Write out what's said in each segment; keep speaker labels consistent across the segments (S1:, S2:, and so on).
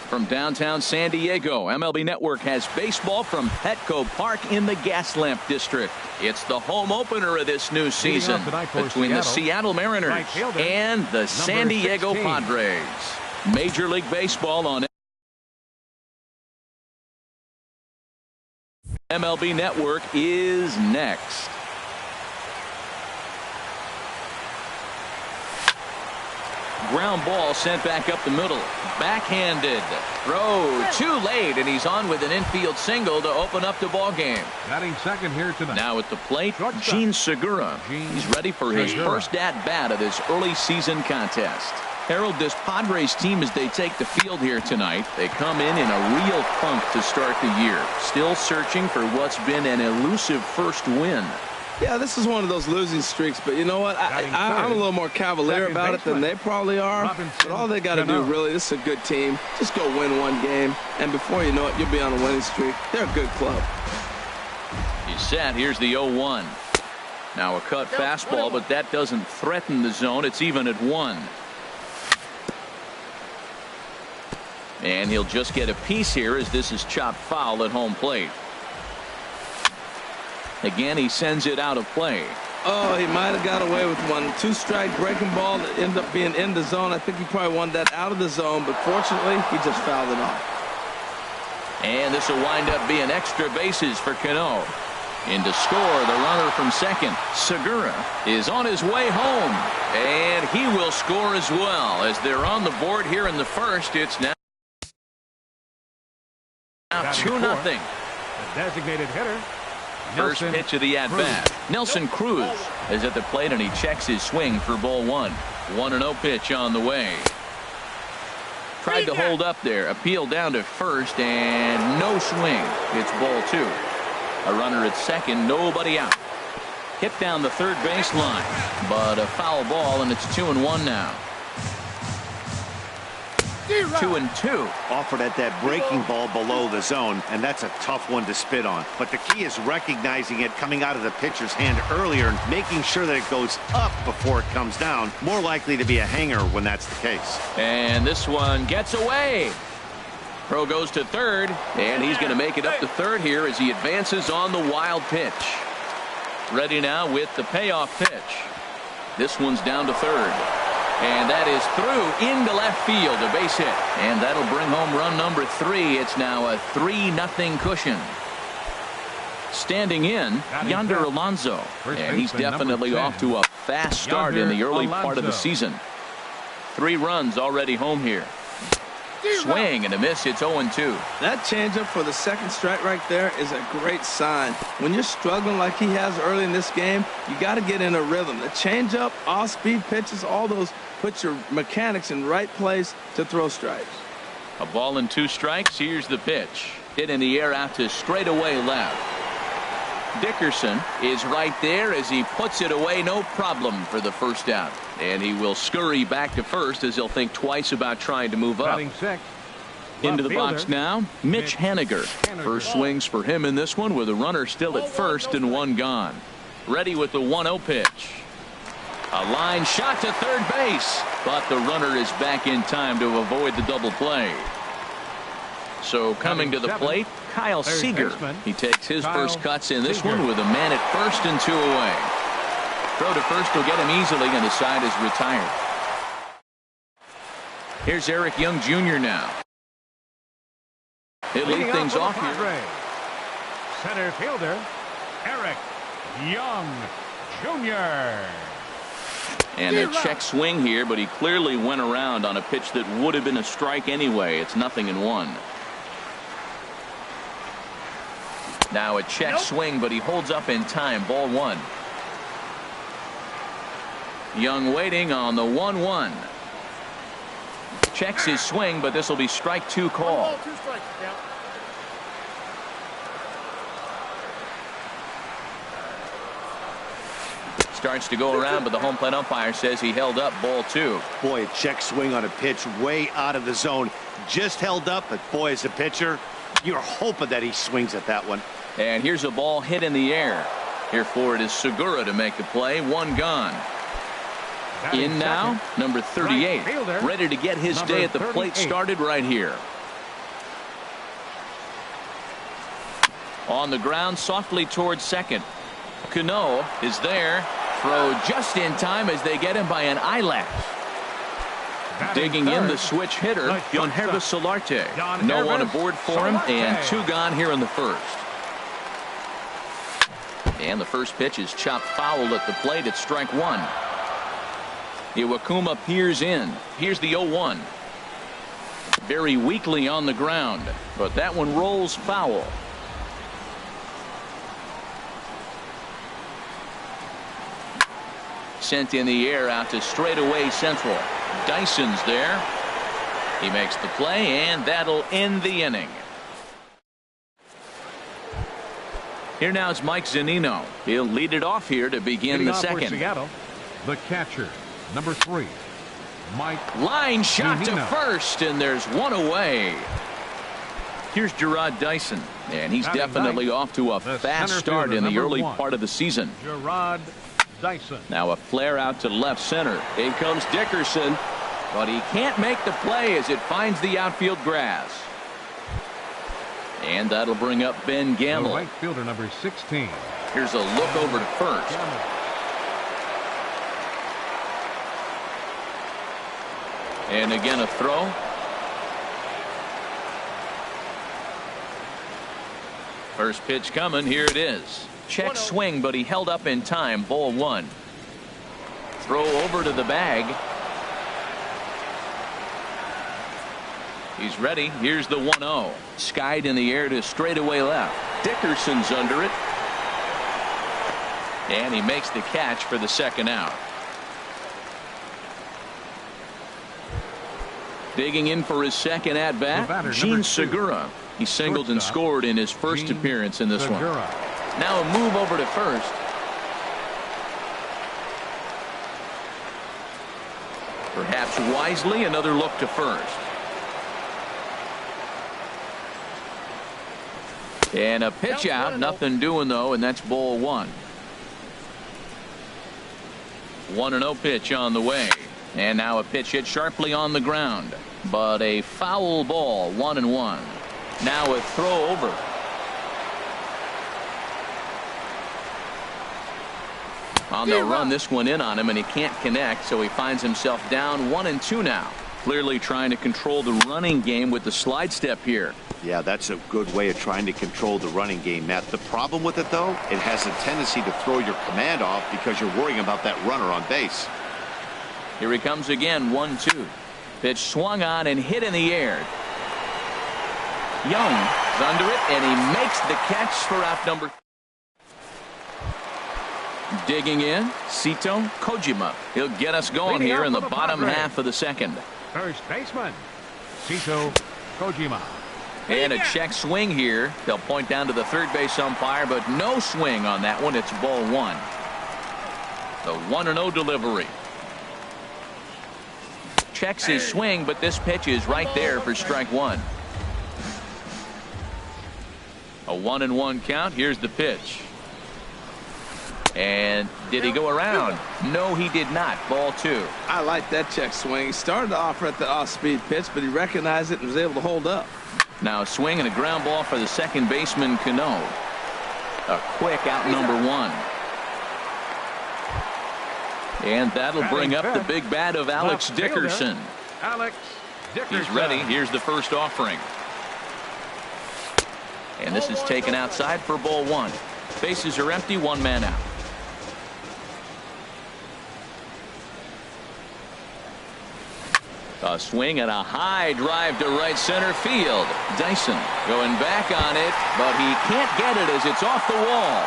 S1: From downtown San Diego, MLB Network has baseball from Petco Park in the Gaslamp District. It's the home opener of this new season between the Seattle Mariners and the San Diego Padres. Major League Baseball on MLB Network is next. Ground ball sent back up the middle. Backhanded. Throw too late, and he's on with an infield single to open up the ball game.
S2: Batting second here tonight.
S1: Now at the plate, Gene Segura. He's ready for his first at-bat of this early season contest. Harold, this Padres team, as they take the field here tonight, they come in a real funk to start the year. Still searching for what's been an elusive first win.
S3: Yeah, this is one of those losing streaks, but you know what? I'm a little more cavalier about it than they probably are. But all they got to do, really, this is a good team. Just go win one game, and before you know it, you'll be on a winning streak. They're a good club.
S1: He's set. Here's the 0-1. Now a cut fastball, but that doesn't threaten the zone. It's even at 1. And he'll just get a piece here as this is chopped foul at home plate. Again, he sends it out of play.
S3: Oh, he might have got away with one. 2-strike breaking ball that ended up being in the zone. I think he probably wanted that out of the zone, but fortunately, he just fouled it off.
S1: And this will wind up being extra bases for Cano. In to score, the runner from second, Segura, is on his way home. And he will score as well. As they're on the board here in the first, it's now 2-0.
S2: The designated hitter.
S1: First pitch of the at-bat. Nelson Cruz is at the plate, and he checks his swing for ball 1. 1-0 pitch on the way. Tried to hold up there. Appeal down to first, and no swing. It's ball 2. A runner at second, nobody out. Hit down the third baseline, but a foul ball, and it's 2-1 now. 2-2.
S4: Offered at that breaking ball below the zone, and that's a tough one to spit on. But the key is recognizing it coming out of the pitcher's hand earlier and making sure that it goes up before it comes down. More likely to be a hanger when that's the case.
S1: And this one gets away. Pro goes to third, and he's going to make it up to third here as he advances on the wild pitch. Ready now with the payoff pitch. This one's down to third. And that is through into left field, a base hit. And that'll bring home run number 3. It's now a 3-0 cushion. Standing in, Yonder Alonso. And he's definitely off to a fast start in the early part of the season. 3 runs already home here. Swing and a miss. It's 0-2.
S3: That changeup for the second strike right there is a great sign. When you're struggling like he has early in this game, you got to get in a rhythm. The changeup, off-speed pitches, all those put your mechanics in right place to throw strikes.
S1: A ball and 2 strikes. Here's the pitch. Hit in the air out to straightaway left. Dickerson is right there as he puts it away, no problem for the first out. And he will scurry back to first as he'll think twice about trying to move up. Into the box now, Mitch Haniger. First swings for him in this one with a runner still at first and 1 gone. Ready with the 1-0 pitch. A line shot to third base, but the runner is back in time to avoid the double play. So coming to the plate, Kyle Seager. He takes his first cuts in this one with a man at first and 2 away. Throw to first will get him easily, and the side is retired. Here's Eric Young Jr. now. He'll lead things off here.
S2: Center fielder, Eric Young Jr.
S1: And a check swing here, but he clearly went around on a pitch that would have been a strike anyway. It's 0-1. Now a check swing, but he holds up in time. Ball 1. Young waiting on the 1-1. Checks his swing, but this will be strike 2 call. Starts to go around, but the home plate umpire says he held up. Ball 2.
S4: Boy, a check swing on a pitch way out of the zone. Just held up, but boy, as a pitcher, you're hoping that he swings at that one.
S1: And here's a ball hit in the air. Here for it is Segura to make the play. 1 gone. In now, number 38, ready to get his day at the plate started right here. On the ground, softly towards second. Cano is there. Throw just in time as they get him by an eyelash. Digging in the switch hitter, Yonherba Solarte. No one aboard for him, and 2 gone here in the first. And the first pitch is chopped foul at the plate at strike 1. Iwakuma peers in. Here's the 0-1. Very weakly on the ground, but that one rolls foul. Sent in the air out to straightaway central. Dyson's there. He makes the play, and that'll end the inning. Here now is Mike Zunino. He'll lead it off here to begin the second.
S2: Seattle, the catcher, number 3, Mike.
S1: Line shot
S2: Zunino.
S1: to first, and there's one away. Here's Gerard Dyson, and he's definitely off to a fast start in the early part of the season.
S2: Gerard Dyson.
S1: Now a flare out to left center. In comes Dickerson, but he can't make the play as it finds the outfield grass. And that'll bring up Ben
S2: The
S1: Gamble.
S2: right fielder, number 16.
S1: Here's a look over to first. And again a throw. First pitch coming. Here it is. Check swing, but he held up in time. Ball 1. Throw over to the bag. He's ready. Here's the 1-0. Skied in the air to straightaway left. Dickerson's under it. And he makes the catch for the second out. Digging in for his second at bat, Gene Segura. He singled and scored in his first appearance in this one. Now a move over to first. Perhaps wisely, another look to first. And a pitch out, nothing doing though, and that's ball 1. 1-0 pitch on the way. And now a pitch hit sharply on the ground, but a foul ball. 1-1. Now a throw over. They'll run this one in on him, and he can't connect, so he finds himself down 1-2 now. Clearly trying to control the running game with the slide step here.
S4: Yeah, that's a good way of trying to control the running game, Matt. The problem with it, though, it has a tendency to throw your command off because you're worrying about that runner on base.
S1: Here he comes again. 1-2. Pitch swung on and hit in the air. Young is under it, and he makes the catch for out number. Digging in, Sito Kojima. He'll get us going here in the bottom half of the second.
S2: First baseman, Sito Kojima.
S1: And a check swing here. They'll point down to the third base umpire, but no swing on that one. It's ball 1. The 1-0 delivery. Checks his swing, but this pitch is right there for strike 1. A 1-1 count. Here's the pitch. And did he go around? No, he did not. Ball 2.
S3: I like that check swing. He started to offer at the off-speed pitch, but he recognized it and was able to hold up.
S1: Now a swing and a ground ball for the second baseman, Cano. A quick out number 1. And that'll bring up the big bat of Alex Dickerson.
S2: Alex Dickerson.
S1: He's ready. Here's the first offering. And this is taken outside for ball 1. Bases are empty. 1 man out. A swing and a high drive to right center field. Dyson going back on it, but he can't get it as it's off the wall.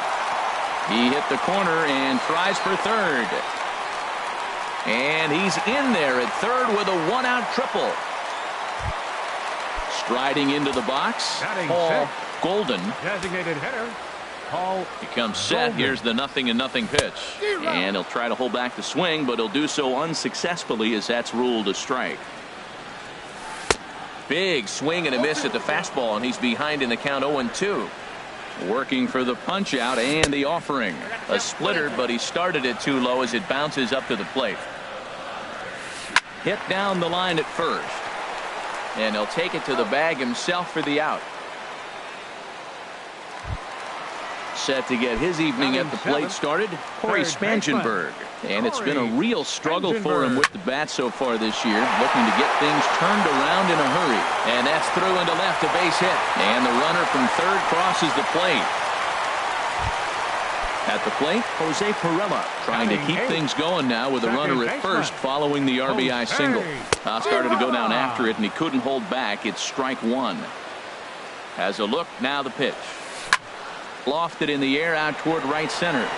S1: He hit the corner and tries for third. And he's in there at third with a 1-out triple. Striding into the box, Paul Golden.
S2: Designated hitter, Paul.
S1: He comes set. Here's the 0-0 pitch. And he'll try to hold back the swing, but he'll do so unsuccessfully as that's ruled a strike. Big swing and a miss at the fastball, and he's behind in the count 0-2. Working for the punch out and the offering. A splitter, but he started it too low as it bounces up to the plate. Hit down the line at first. And he'll take it to the bag himself for the out. Set to get his evening at the plate started, Corey Spangenberg. And it's been a real struggle for him with the bat so far this year, looking to get things turned around in a hurry. And that's through into left, a base hit. And the runner from third crosses the plate. At the plate, Jose Perella trying to keep things going now with a runner at first following the RBI single. Started to go down after it, and he couldn't hold back. It's strike one. Has a look, now the pitch. Lofted in the air out toward right center.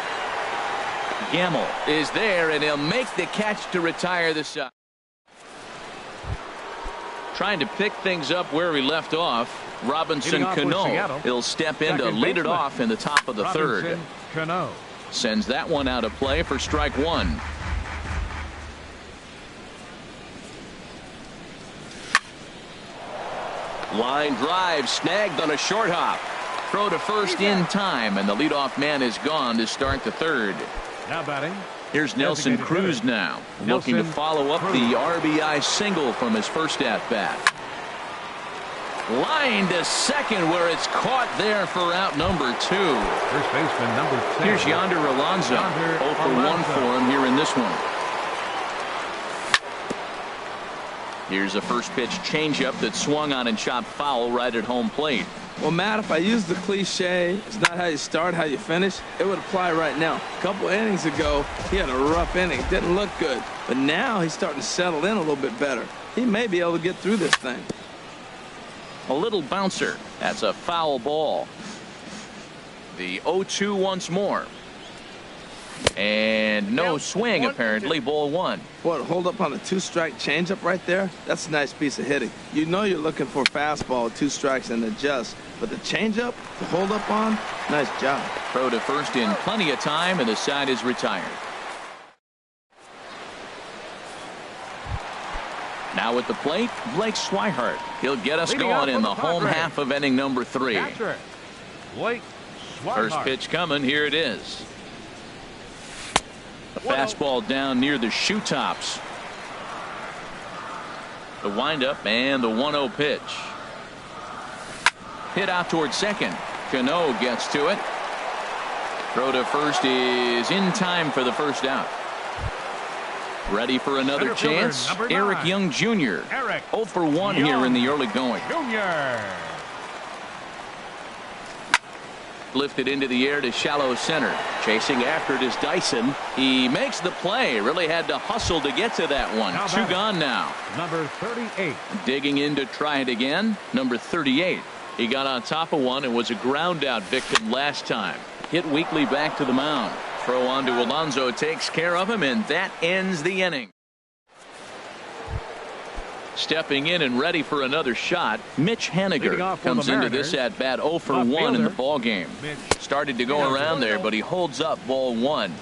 S1: Gamble is there, and he'll make the catch to retire the side. Trying to pick things up where he left off. Robinson Cano. He'll step in to lead it off in the top of the third.
S2: Cano
S1: sends that one out of play for strike one. Line drive snagged on a short hop. Throw to first in time, and the leadoff man is gone to start the third.
S2: now batting.
S1: Here's Nelson Cruz now, looking to follow up the RBI single from his first at bat. Line to second, where it's caught there for out number 2.
S2: First baseman number 10.
S1: Here's Yonder Alonso. 0 for 1 for him here in this one. Here's a first pitch changeup that swung on and chopped foul right at home plate.
S3: Well, Matt, if I use the cliche, it's not how you start, how you finish, it would apply right now. A couple innings ago, he had a rough inning. Didn't look good. But now he's starting to settle in a little bit better. He may be able to get through this thing.
S1: A little bouncer. That's a foul ball. The 0-2 once more. And no swing, apparently. Ball 1.
S3: What, hold up on a 2-strike changeup right there? That's a nice piece of hitting. You know you're looking for a fastball, 2 strikes and adjust. But the changeup to hold up on, nice job.
S1: Throw to first in plenty of time, and the side is retired. Now at the plate, Blake Swihart. He'll get us going in the home half of inning number 3.
S2: Blake Swihart.
S1: First pitch coming. Here it is. A fastball down near the shoe tops. The windup and the 1-0 pitch. Hit out toward second. Cano gets to it. Throw to first is in time for the first out. Ready for another chance. Eric Young Jr. 0 for 1 here in the early going.
S2: Jr.
S1: Lifted into the air to shallow center. Chasing after it is Dyson. He makes the play. Really had to hustle to get to that one. 2 gone now.
S2: Number 38.
S1: Digging in to try it again. Number 38. He got on top of one and was a ground out victim last time. Hit weakly back to the mound. Throw on to Alonso takes care of him, and that ends the inning. Stepping in and ready for another shot, Mitch Haniger comes into this at bat 0 for 1 in the ball game. Started to go around there, but he holds up ball 1.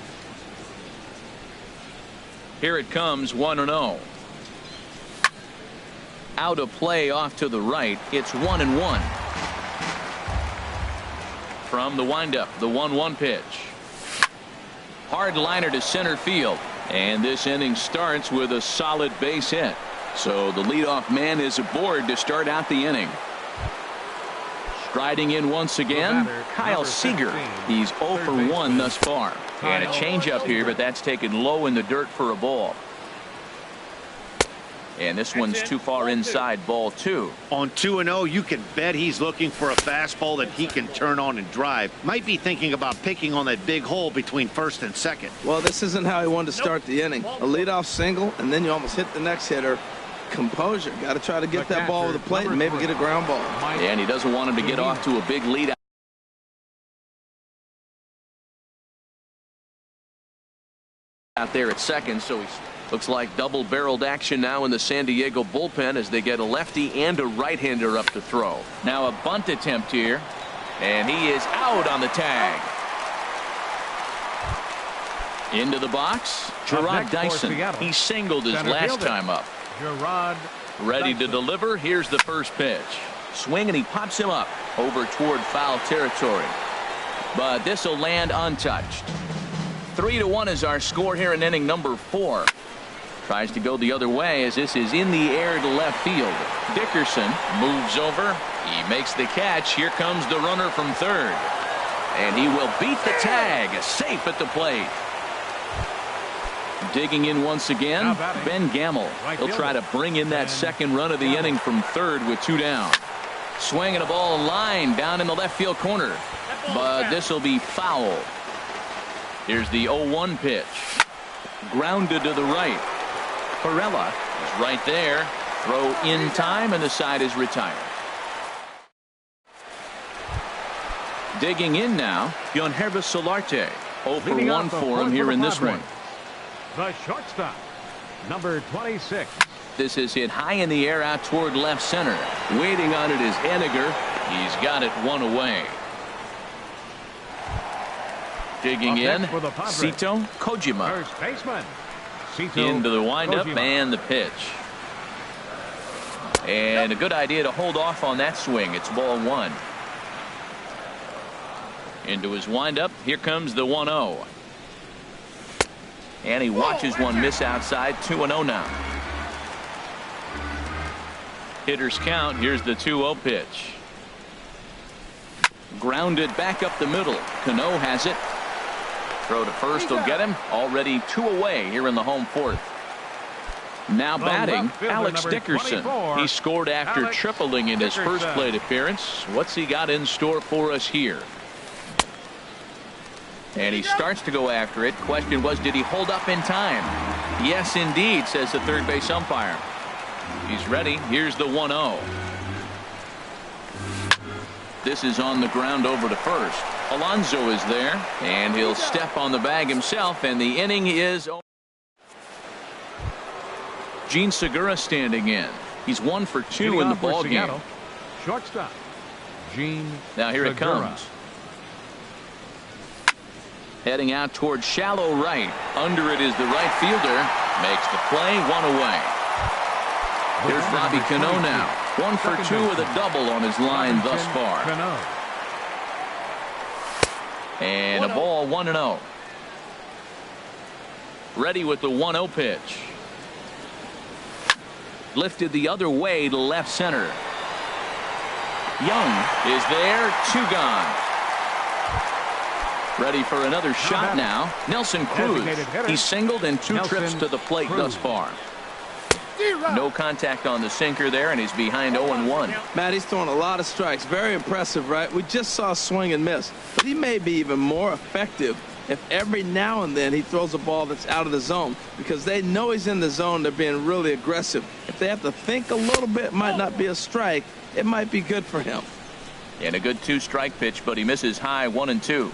S1: Here it comes, 1-0. Out of play off to the right. It's 1-1. From the windup, the 1-1 pitch. Hard liner to center field, and this inning starts with a solid base hit. So the leadoff man is aboard to start out the inning. Striding in once again, Kyle Seager. He's 0 for 1 thus far. And a changeup here, but that's taken low in the dirt for a ball. And this one's too far inside, ball 2.
S4: On 2-0, you can bet he's looking for a fastball that he can turn on and drive. Might be thinking about picking on that big hole between first and second.
S3: Well, this isn't how he wanted to start the inning. A leadoff single, and then you almost hit the next hitter. Composure. Got to try to get that ball over the plate and maybe get a ground ball.
S1: And he doesn't want him to get off to a big lead out there at second, so he looks like double-barreled action now in the San Diego bullpen as they get a lefty and a right-hander up to throw. Now a bunt attempt here, and he is out on the tag. Into the box, Gerard Dyson. He singled his last time up.
S2: Gerard
S1: ready to deliver. Here's the first pitch. Swing, and he pops him up over toward foul territory. But this will land untouched. 3-1 is our score here in inning number 4. Tries to go the other way as this is in the air to left field. Dickerson moves over. He makes the catch. Here comes the runner from third. And he will beat the tag. Safe at the plate. Digging in once again, Ben Gamble. He'll try to bring in that second run of the inning from third with 2 down. Swinging a ball line down in the left field corner. But this will be foul. Here's the 0-1 pitch. Grounded to the right. Perella is right there. Throw in time, and the side is retired. Digging in now, Yonhervis Solarte. 0 for 1 for him here in this one.
S2: The shortstop, number 26.
S1: This is hit high in the air out toward left center. Waiting on it is Henniger. He's got it 1 away. Digging in, Sito Kojima.
S2: First baseman, Sito
S1: Into the windup
S2: Kojima.
S1: and the pitch. And a good idea to hold off on that swing. It's ball 1. Into his windup. Here comes the 1-0. And he watches one miss outside. 2-0 now. Hitters count. Here's the 2-0 pitch. Grounded back up the middle. Cano has it. Throw to first will get him. Already 2 away here in the home 4th. Now batting, Alex Dickerson. He scored after tripling in his first plate appearance. What's he got in store for us here? And he starts to go after it. Question was, did he hold up in time? Yes, indeed, says the third base umpire. He's ready. Here's the 1-0. This is on the ground over to first. Alonso is there, and he'll step on the bag himself, and the inning is over. Gene Segura standing in. He's 1 for 2 in the ball game.
S2: Shortstop, Gene
S1: Now here it
S2: Segura.
S1: comes. Heading out towards shallow right. Under it is the right fielder. Makes the play. 1 away. Here's Robbie Cano now. 1 for 2 with a double on his line thus far.
S2: Cano.
S1: And a ball 1-0. Ready with the 1-0 pitch. Lifted the other way to left center. Young is there. 2 gone. Ready for another shot now. Nelson Cruz. He's singled in 2 trips to the plate thus far. No contact on the sinker there, and he's behind 0-1.
S3: Matt, he's throwing a lot of strikes. Very impressive, right? We just saw a swing and miss. But he may be even more effective if every now and then he throws a ball that's out of the zone, because they know he's in the zone. They're being really aggressive. If they have to think a little bit, it might not be a strike. It might be good for him.
S1: And a good 2-strike pitch, but he misses high. 1-2.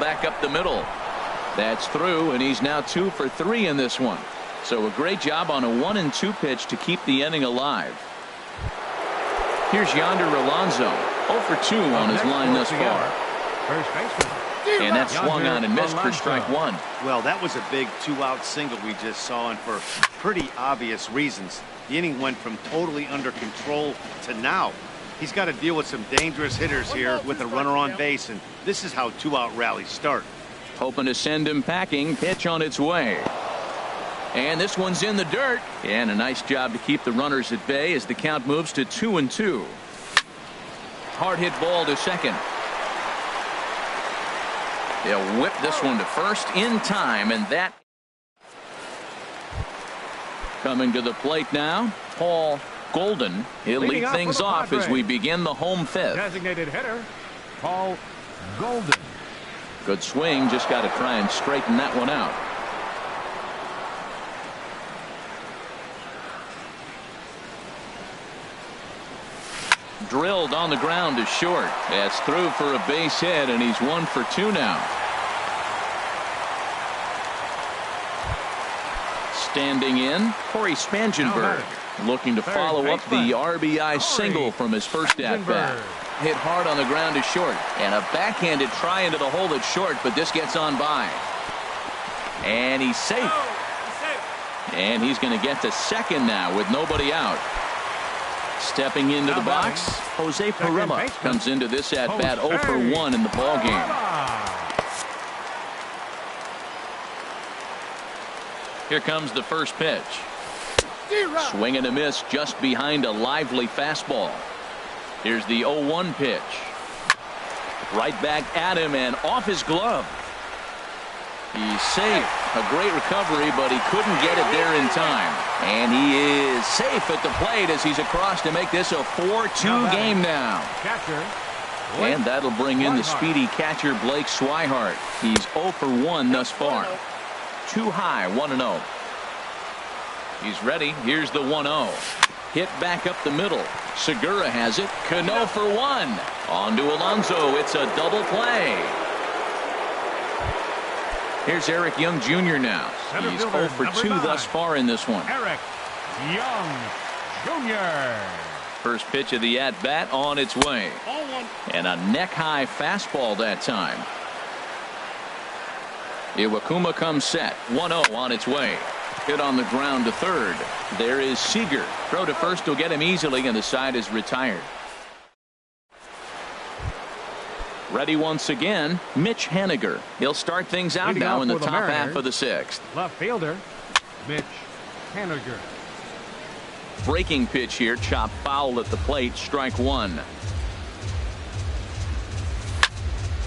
S1: Back up the middle. That's through, and he's now 2 for 3 in this one. So a great job on a 1-2 pitch to keep the inning alive. Here's Yonder Alonso. 0 for 2 on his line thus far.
S2: First baseman.
S1: And that swung on and missed for strike 1.
S4: Well, that was a big 2-out single we just saw, and for pretty obvious reasons. The inning went from totally under control to now. He's got to deal with some dangerous hitters here with a runner on base, and this is how 2-out rallies start.
S1: Hoping to send him packing. Pitch on its way. And this one's in the dirt. And a nice job to keep the runners at bay as the count moves to 2-2. Hard hit ball to second. They'll whip this one to first in time, and that coming to the plate now, Paul Golden. He'll lead things off as we begin the home 5th.
S2: Designated hitter, Paul Golden.
S1: Good swing, just got to try and straighten that one out. Drilled on the ground to short. That's through for a base hit, and he's 1 for 2 now. Standing in, Corey Spangenberg, looking to follow up the RBI single from his first at-bat. Hit hard on the ground to short, and a backhanded try into the hole at short, but this gets on by. And he's safe. And he's going to get to second now with nobody out. Stepping into the box, Jose Perella comes into this at-bat 0 for 1 in the ballgame. Here comes the first pitch. Swing and a miss just behind a lively fastball. Here's the 0-1 pitch. Right back at him and off his glove. He's safe. A great recovery, but he couldn't get it there in time. And he is safe at the plate as he's across to make this a 4-2 game now.
S2: Catcher.
S1: And that'll bring in the speedy catcher Blake Swihart. He's 0 for 1 thus far. Too high, 1-0. He's ready. Here's the 1-0. Hit back up the middle. Segura has it. Cano for 1. On to Alonso. It's a double play. Here's Eric Young Jr. now. He's 0 for 2 thus far in this one.
S2: Eric Young Jr.
S1: First pitch of the at-bat on its way. And a neck-high fastball that time. Iwakuma comes set. 1-0 on its way. Hit on the ground to third. There is Seager. Throw to first will get him easily, and the side is retired. Ready once again, Mitch Haniger. He'll start things out now in the top half of the sixth.
S2: Left fielder, Mitch Haniger.
S1: Breaking pitch here, chopped foul at the plate, strike 1.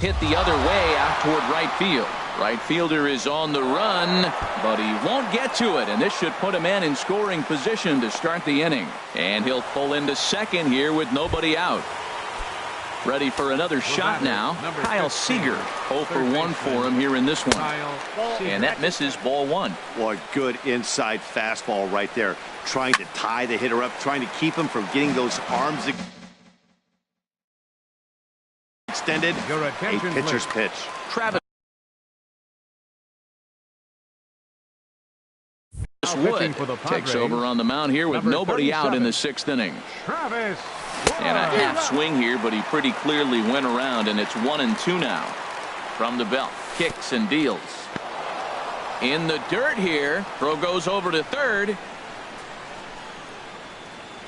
S1: Hit the other way out toward right field. Right fielder is on the run, but he won't get to it, and this should put a man in scoring position to start the inning. And he'll pull into second here with nobody out. Ready for another shot now. Kyle Seager. 0 for 1 for him here in this one. And that misses, ball 1.
S4: Boy, good inside fastball right there. Trying to tie the hitter up, trying to keep him from getting those arms extended. A pitcher's pitch.
S1: Travis Wood takes over on the mound here with nobody out in the 6th inning.
S2: Travis
S1: And a half swing here, but he pretty clearly went around, and it's 1-2 now. From the belt, kicks and deals. In the dirt here. Throw goes over to third.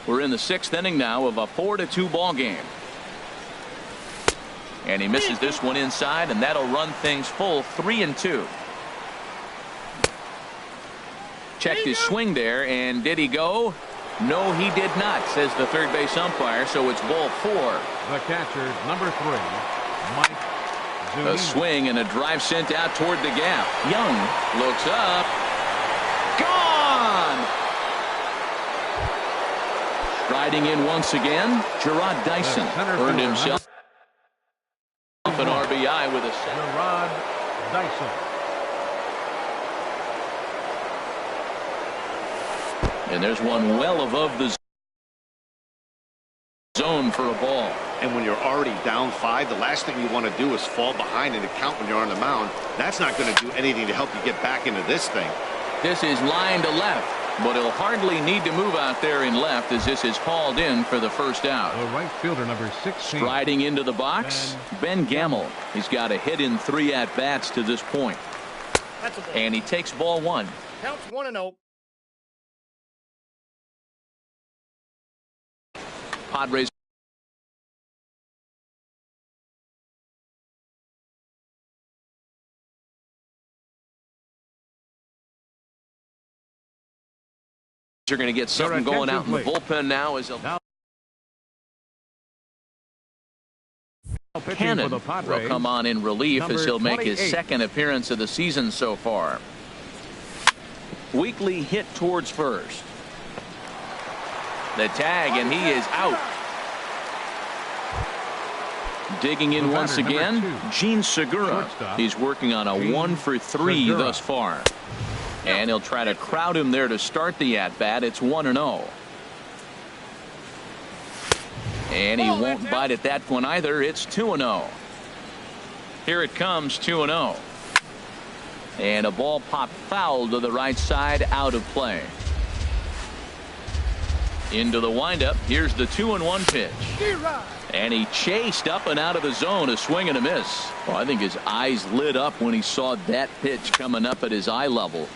S1: We're in the 6th inning now of a 4-2 ball game. And he misses this one inside, and that'll run things full 3-2. Checked his swing there, and did he go? No, he did not, says the third base umpire, so it's ball 4.
S2: The catcher, number 3, Mike Zunino.
S1: A swing and a drive sent out toward the gap. Young looks up. Gone! Striding in once again, Gerard Dyson earned himself an RBI with a set.
S2: Gerard Dyson.
S1: And there's one well above the zone for a ball.
S4: And when you're already down 5, the last thing you want to do is fall behind in the count when you're on the mound. That's not going to do anything to help you get back into this thing.
S1: This is line to left, but he'll hardly need to move out there in left as this is hauled in for the first out.
S2: The right fielder, number 16.
S1: Striding into the box, Ben Gamel. He's got a hit in 3 at-bats to this point. And he takes ball 1.
S5: Counts 1-0.
S1: Padres are going to get something going out in the bullpen now. As Cannon will come on in relief as he'll make his 2nd appearance of the season so far. Weekly hit towards first. The tag, and he is out. Digging in once again, Gene Segura. He's working on a 1 for 3 thus far. And he'll try to crowd him there to start the at-bat. It's 1-0. And he won't bite at that one either. It's 2-0. Here it comes, 2-0. And a ball popped foul to the right side, out of play. Into the windup. Here's the 2-1 pitch. And he chased up and out of the zone, a swing and a miss. Well, I think his eyes lit up when he saw that pitch coming up at his eye level.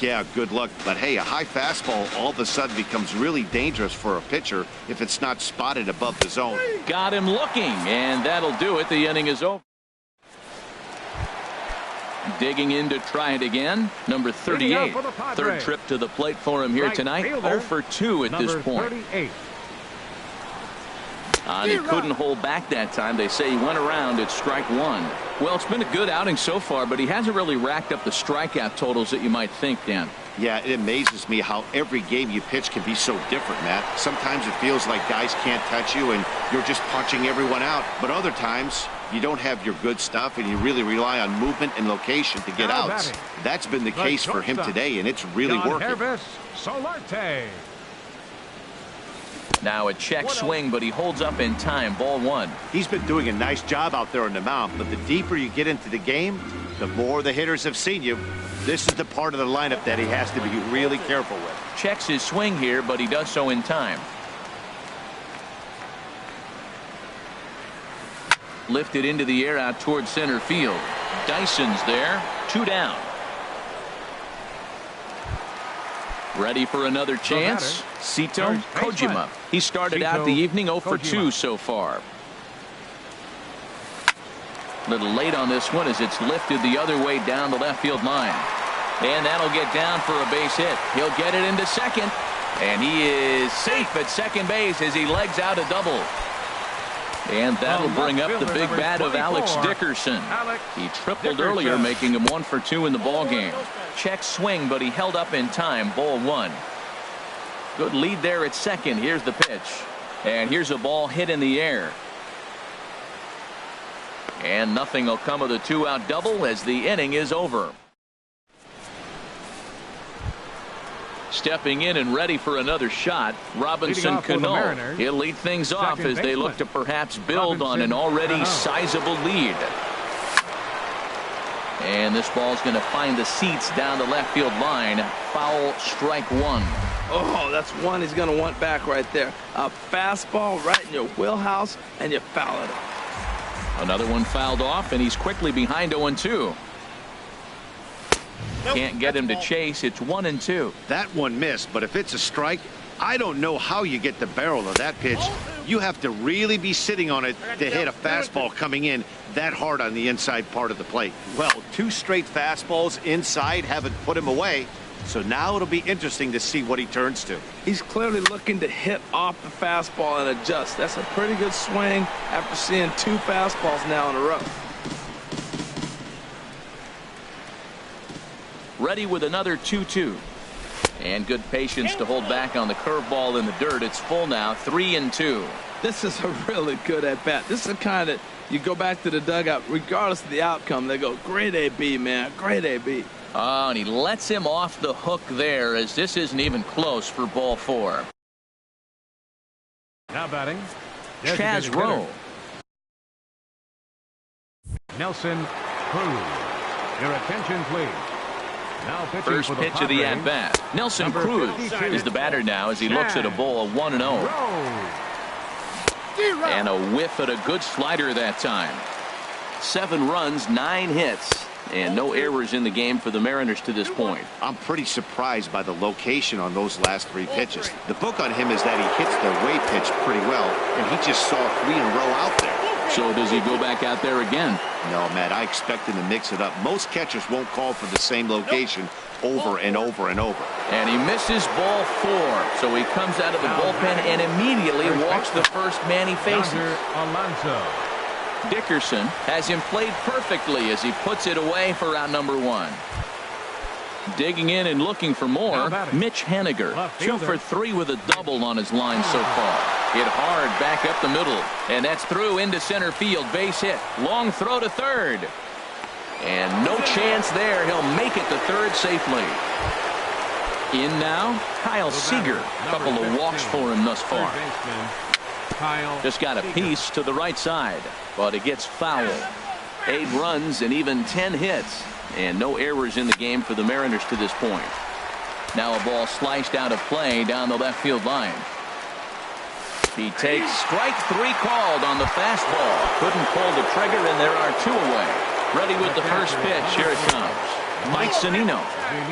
S4: Yeah, good luck. But hey, a high fastball all of a sudden becomes really dangerous for a pitcher if it's not spotted above the zone.
S1: Got him looking, and that'll do it. The inning is over. Digging in to try it again. Number 38. Third trip to the plate for him here tonight. 0 for 2 at this point.
S2: 38.
S1: And he couldn't hold back that time. They say he went around at strike one. Well, it's been a good outing so far, but he hasn't really racked up the strikeout totals that you might think, Dan.
S4: Yeah, it amazes me how every game you pitch can be so different, Matt. Sometimes it feels like guys can't touch you and you're just punching everyone out. But other times, you don't have your good stuff and you really rely on movement and location to get outs. That's been the case for him today, and it's really working.
S1: Now a check swing, but he holds up in time. Ball one.
S4: He's been doing a nice job out there on the mound, but the deeper you get into the game, the more the hitters have seen you. This is the part of the lineup that he has to be really careful with.
S1: Checks his swing here, but he does so in time. Lifted into the air out towards center field. Dyson's there. 2 down. Ready for another chance. Sito Kojima. He started out the evening 0 for 2 so far. Little late on this one as it's lifted the other way down the left field line. And that'll get down for a base hit. He'll get it into second. And he is safe at second base as he legs out a double. And that'll bring up the big bat of Alex Dickerson. He tripled earlier, making him 1 for 2 in the ball game. Check swing, but he held up in time. Ball one. Good lead there at second. Here's the pitch. And here's a ball hit in the air. And nothing will come of the 2-out double as the inning is over. Stepping in and ready for another shot, Robinson Cano. He'll lead things off as they look to perhaps build on an already sizable lead. And this ball's going to find the seats down the left field line. Foul, strike one.
S3: Oh, that's one he's going to want back right there. A fastball right in your wheelhouse, and you foul it.
S1: Another one fouled off, and he's quickly behind 0-2. Can't get him to chase. It's 1-2.
S4: That one missed, but if it's a strike, I don't know how you get the barrel of that pitch. You have to really be sitting on it to hit a fastball coming in that hard on the inside part of the plate. Well, 2 straight fastballs inside haven't put him away, so now it'll be interesting to see what he turns to.
S3: He's clearly looking to hit off the fastball and adjust. That's a pretty good swing after seeing 2 fastballs now in a row.
S1: Ready with another 2-2. And good patience to hold back on the curveball in the dirt. It's full now, 3-2.
S3: This is a really good at-bat. This is the kind that you go back to the dugout, regardless of the outcome. They go, great AB, man, great AB.
S1: Oh, and he lets him off the hook there as this isn't even close for ball 4.
S2: Now batting,
S1: Chaz Rowe.
S2: Nelson Cruz. Your attention, please. Now
S1: First pitch of the at-bat. Nelson Cruz is the batter now as he looks at a ball 1-0. And a whiff at a good slider that time. 7 runs, 9 hits, and no errors in the game for the Mariners to this point.
S4: I'm pretty surprised by the location on those last 3 pitches. The book on him is that he hits the way pitch pretty well, and he just saw 3 in a row out there.
S1: So does he go back out there again?
S4: No, Matt, I expect him to mix it up. Most catchers won't call for the same location over and over and over.
S1: And he misses ball 4. So he comes out of the bullpen and immediately walks the first man he faces. Dickerson has him played perfectly as he puts it away for out number 1. Digging in and looking for more, Mitch Haniger, 2 for 3 with a double on his line so far. Hit hard back up the middle, and that's through into center field. Base hit. Long throw to third. And no chance there. He'll make it to third safely. In now, Kyle Seager. A couple of walks for him thus far. Just got a piece to the right side, but it gets foul. 8 runs and even 10 hits. And no errors in the game for the Mariners to this point. Now a ball sliced out of play down the left field line. He takes strike 3 called on the fastball. Couldn't pull the trigger, and there are 2 away. Ready with the first pitch. Here it comes. Mike Zunino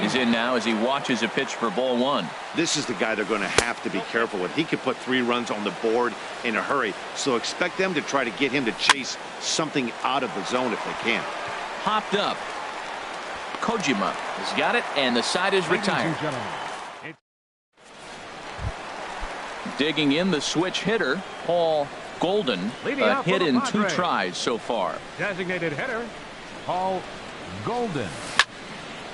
S1: is in now as he watches a pitch for ball 1.
S4: This is the guy they're going to have to be careful with. He could put 3 runs on the board in a hurry, so expect them to try to get him to chase something out of the zone if they can.
S1: Hopped up. Kojima has got it, and the side is retired. Digging in the switch hitter, Paul Golden, a hit in 2 tries so far.
S2: Designated hitter, Paul Golden.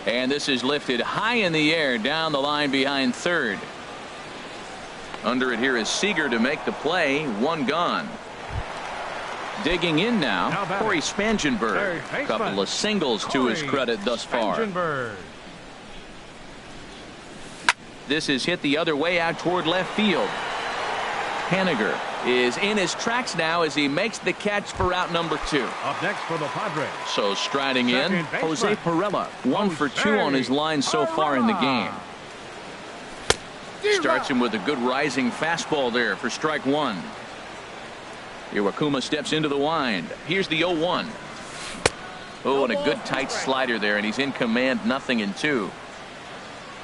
S1: And this is lifted high in the air down the line behind third. Under it here is Seager to make the play. 1 gone. Digging in now, Corey Spangenberg. A couple of singles to his credit thus far. This is hit the other way out toward left field. Haniger is in his tracks now as he makes the catch for out number 2.
S2: Up next for the Padres.
S1: So striding in, Jose Pirela. 1 for 2 on his line so far in the game. Starts him with a good rising fastball there for strike 1. Iwakuma steps into the wind. Here's the 0-1. Oh, and a good tight slider there, and he's in command. 0-2.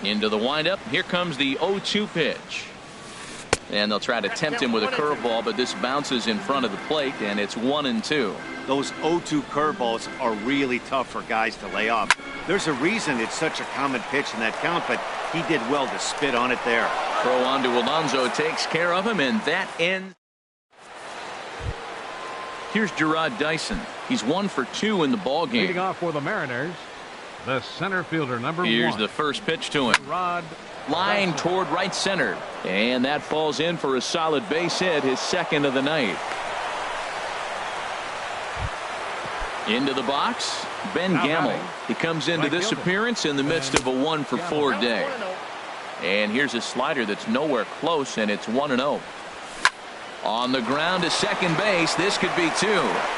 S1: Into the windup. Here comes the 0-2 pitch. And they'll try to tempt him with a curveball, but this bounces in front of the plate, and it's 1-2.
S4: Those 0-2 curveballs are really tough for guys to lay off. There's a reason it's such a common pitch in that count, but he did well to spit on it there.
S1: Throw on to Alonso takes care of him, and that ends. Here's Gerard Dyson. He's 1 for 2 in the ball game.
S2: Leading off for the Mariners, the center fielder, number 1.
S1: Here's the first pitch to him.
S2: Rod.
S1: Line toward right center, and that falls in for a solid base hit, his 2nd of the night. Into the box, Ben Gamel. He comes into this appearance in the midst of a 1 for 4 day. And here's a slider that's nowhere close, and it's 1-0. On the ground to second base. This could be 2.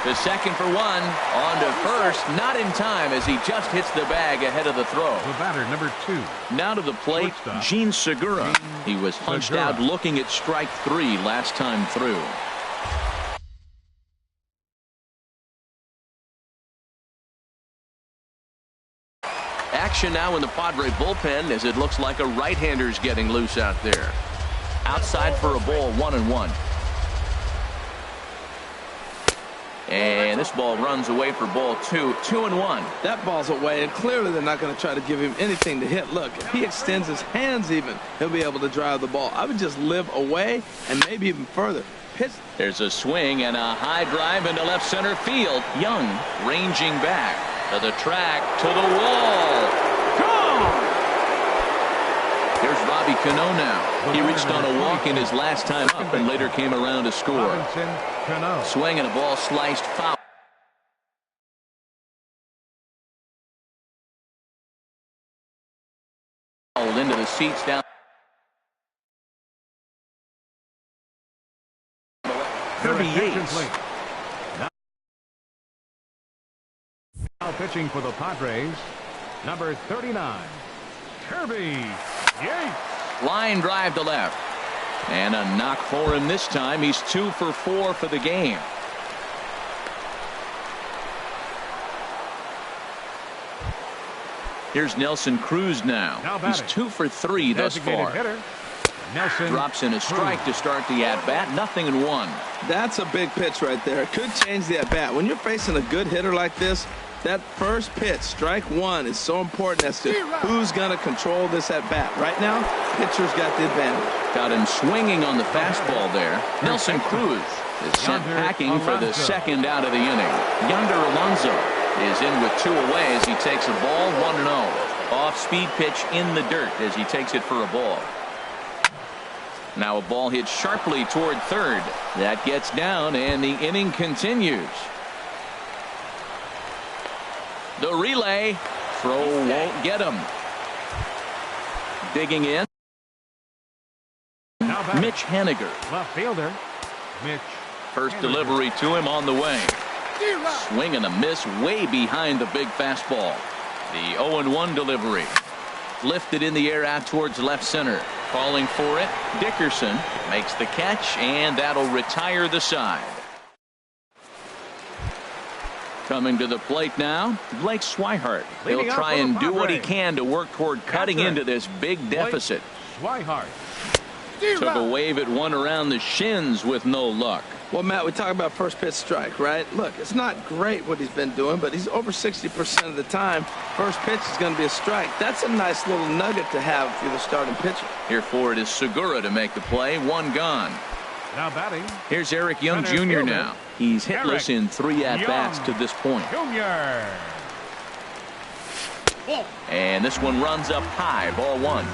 S1: The second for 1. On to first. Not in time as he just hits the bag ahead of the throw.
S2: The batter, number 2.
S1: Now to the plate, Gene Segura. He was punched out looking at strike 3 last time through. Action now in the Padre bullpen as it looks like a right-hander's getting loose out there. Outside for a ball, 1-1. And this ball runs away for ball 2. 2-1.
S3: That ball's away, and clearly they're not going to try to give him anything to hit. Look, if he extends his hands even, he'll be able to drive the ball. I would just live away and maybe even further. Pitch.
S1: There's a swing and a high drive into left center field. Young ranging back to the track, to the wall. Gone! Here's Robbie Cano now. He reached on a walk in his last time up and later came around to score. Swing and a ball sliced foul. Into the seats down. 38.
S2: Now pitching for the Padres, number 39, Kirby Yates.
S1: Line drive to left. And a knock for him this time. He's 2 for 4 for the game. Here's Nelson Cruz now. He's 2 for 3 thus far. Drops in a strike to start the at-bat. 0-1.
S3: That's a big pitch right there. It could change the at-bat. When you're facing a good hitter like this, that first pitch, strike 1, is so important as to who's going to control this at-bat. Right now, pitcher's got the advantage.
S1: Got him swinging on the fastball there. Nelson Cruz is sent packing for the 2nd out of the inning. Yonder Alonso is in with 2 away as he takes a ball. 1-0. Off-speed pitch in the dirt as he takes it for a ball. Now a ball hit sharply toward third. That gets down, and the inning continues. The relay. Throw won't get him. Digging in. Mitch Haniger.
S2: Left fielder, Mitch.
S1: First delivery to him on the way. Swing and a miss way behind the big fastball. The 0-1 delivery. Lifted in the air out towards left center. Calling for it. Dickerson makes the catch, and that'll retire the side. Coming to the plate now, Blake Swihart. He'll try and do what he can to work toward cutting into this big deficit.
S2: Swihart.
S1: Took a wave at one around the shins with no luck.
S3: Well, Matt, we talk about first pitch strike, right? Look, it's not great what he's been doing, but he's over 60% of the time. First pitch is going to be a strike. That's a nice little nugget to have if you're the starting pitcher.
S1: Here for it is Segura to make the play. One gone.
S2: Now batting.
S1: Here's Eric Young
S2: Center
S1: Jr.
S2: fielder,
S1: now. He's hitless in 3 at-bats to this point.
S2: Junior.
S1: And this one runs up high. Ball 1.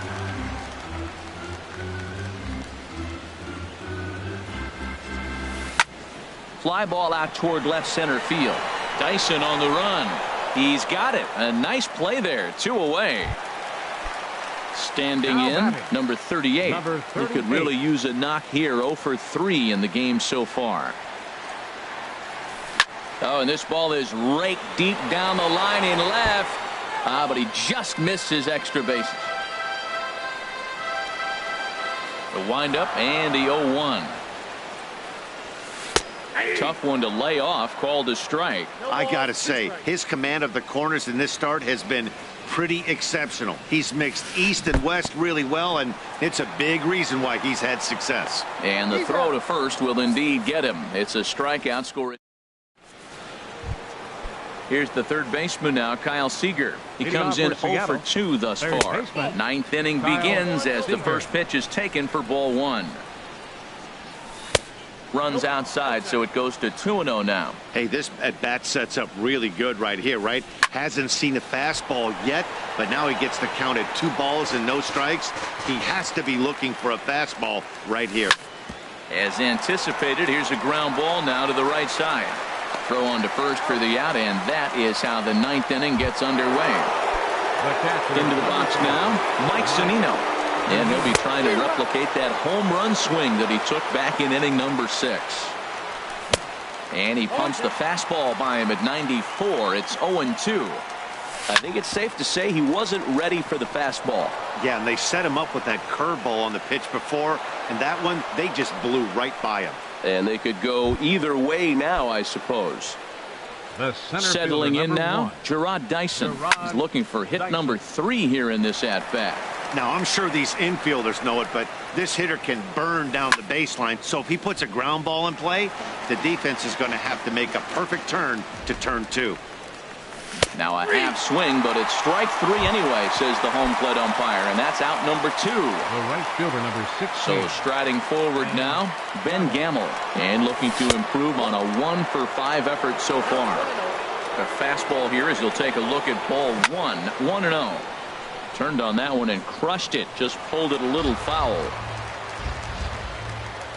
S1: Fly ball out toward left center field. Dyson on the run. He's got it. A nice play there. 2 away. Standing in, number 38. He could really use a knock here. 0 for 3 in the game so far. Oh, and this ball is raked deep down the line in left. But he just missed his extra bases. The windup and the 0-1. Tough one to lay off, called a strike.
S4: I gotta say, his command of the corners in this start has been pretty exceptional. He's mixed east and west really well, and it's a big reason why he's had success.
S1: And the throw to first will indeed get him. It's a strikeout score. Here's the third baseman now, Kyle Seager. He comes in 0 for 2 thus far. Ninth inning begins as the first pitch is taken for ball 1. Runs outside, so it goes to 2-0 now.
S4: Hey, this at bat sets up really good right here, right? Hasn't seen a fastball yet, but now he gets the count at 2 balls and no strikes. He has to be looking for a fastball right here.
S1: As anticipated, here's a ground ball now to the right side. Throw on to first for the out, and that is how the 9th inning gets underway. Into the box now, Mike Zunino. And he'll be trying to replicate that home run swing that he took back in inning number 6. And he pumps the fastball by him at 94. It's 0-2. I think it's safe to say he wasn't ready for the fastball.
S4: Yeah, and they set him up with that curveball on the pitch before, and that one, they just blew right by him.
S1: And they could go either way now, I suppose. Settling in now, Gerard Dyson. He's looking for hit number 3 here in this at-bat.
S4: Now, I'm sure these infielders know it, but this hitter can burn down the baseline. So if he puts a ground ball in play, the defense is going to have to make a perfect turn to turn 2.
S1: Now a half swing, but it's strike 3 anyway, says the home plate umpire, and that's out number 2.
S2: The right fielder, number 6.
S1: So striding forward now, Ben Gamble, and looking to improve on a 1 for 5 effort so far. A fastball here as he'll take a look at ball 1, 1-0. Turned on that one and crushed it. Just pulled it a little foul.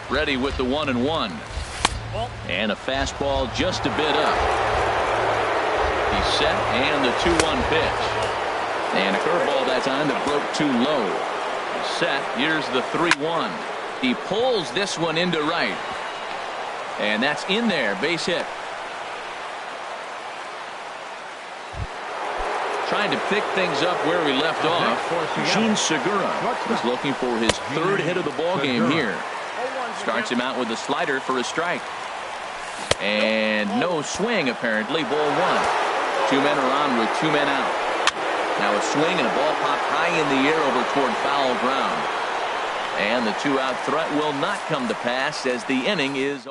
S1: Ready with the 1-1. And a fastball just a bit up. He's set and the 2-1 pitch. And a curveball that time that broke too low. He's set. Here's the 3-1. He pulls this one into right. And that's in there. Base hit. Trying to pick things up where we left off. Gene Segura is looking for his 3rd hit of the ball game here. Starts him out with a slider for a strike. And no swing apparently. Ball 1. 2 men are on with 2 men out. Now a swing and a ball popped high in the air over toward foul ground. And the 2-out threat will not come to pass as the inning is.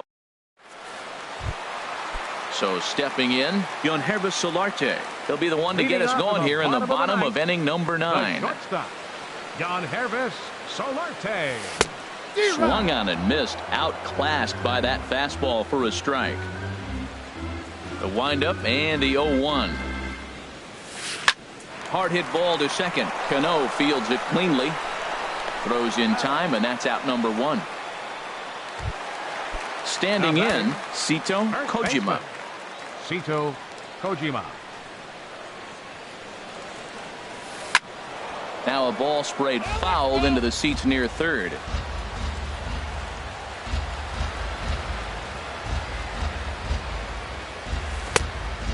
S1: So stepping in, Yangervis Solarte. He'll be the one to get us going here in the bottom of inning number 9.
S2: Yangervis Solarte.
S1: Swung on and missed, outclassed by that fastball for a strike. The windup and the 0-1. Hard hit ball to second. Cano fields it cleanly. Throws in time, and that's out number 1. Standing in, Sito Kojima.
S2: Sito Kojima.
S1: Now a ball sprayed fouled into the seats near third.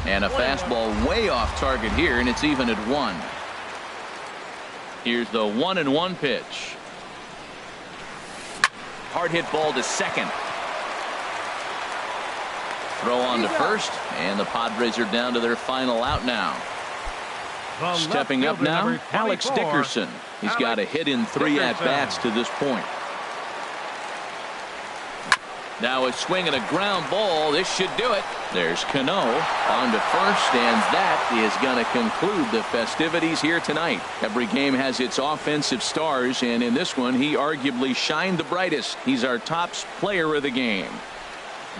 S1: And a fastball way off target here, and it's even at 1. Here's the 1-1 pitch. Hard hit ball to second. Throw on to first, and the Padres are down to their final out now. Stepping up now, Alex Dickerson. He's got a hit in 3 at-bats to this point. Now a swing and a ground ball. This should do it. There's Cano on to first, and that is going to conclude the festivities here tonight. Every game has its offensive stars, and in this one, he arguably shined the brightest. He's our top player of the game.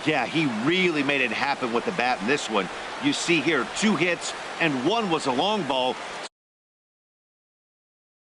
S4: Yeah, he really made it happen with the bat in this one. You see here 2 hits, and 1 was a long ball.